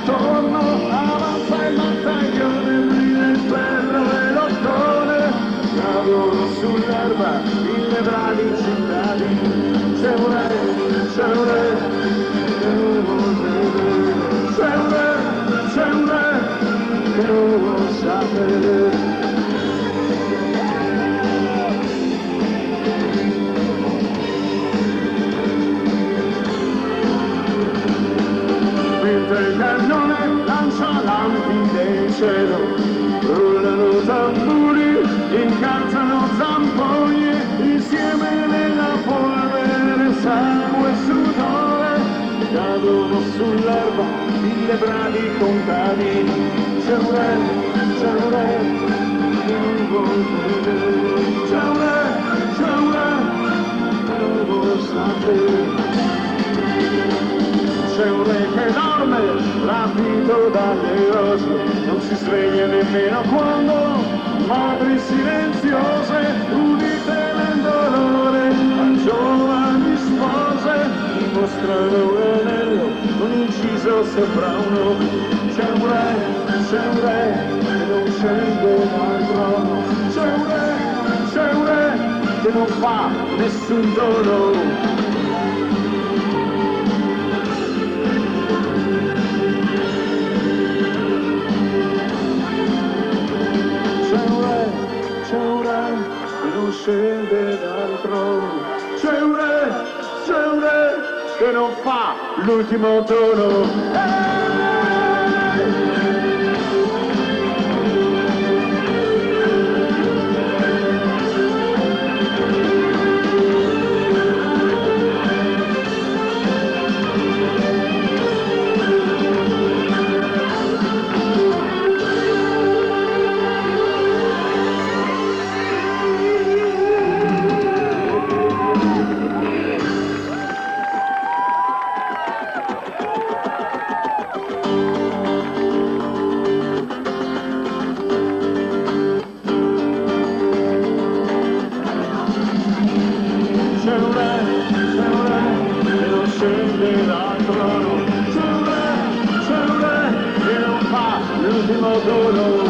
attorno, avanza il battaglione, brilla il ferro e l'ottone, cadono sull'erba mille bravi cittadini. C'è un re, c'è un re, c'è un re, c'è un re, che non lo sapete. Il cannone lancia lampi del cielo, rullano tamburi, incalzano zampogne, insieme nella polvere, sangue e sudore, cadono sull'erba mille bravi contadini. C'è un re, c'è un re, che non vuol vedere. C'è un re, che non vuol sapere. C'è un re che dorme, rapito dalle rose, non si sveglia nemmeno quando madri silenziose, udite nel dolore, a giovani spose, dimostrano un anello con inciso sopra un occhio. C'è un re che non scende dal trono, c'è un re che non fa nessun dono. Scende dal trono, c'è un re che non fa l'ultimo tono. Scende dal trono, c'è un re che non fa l'ultimo dono.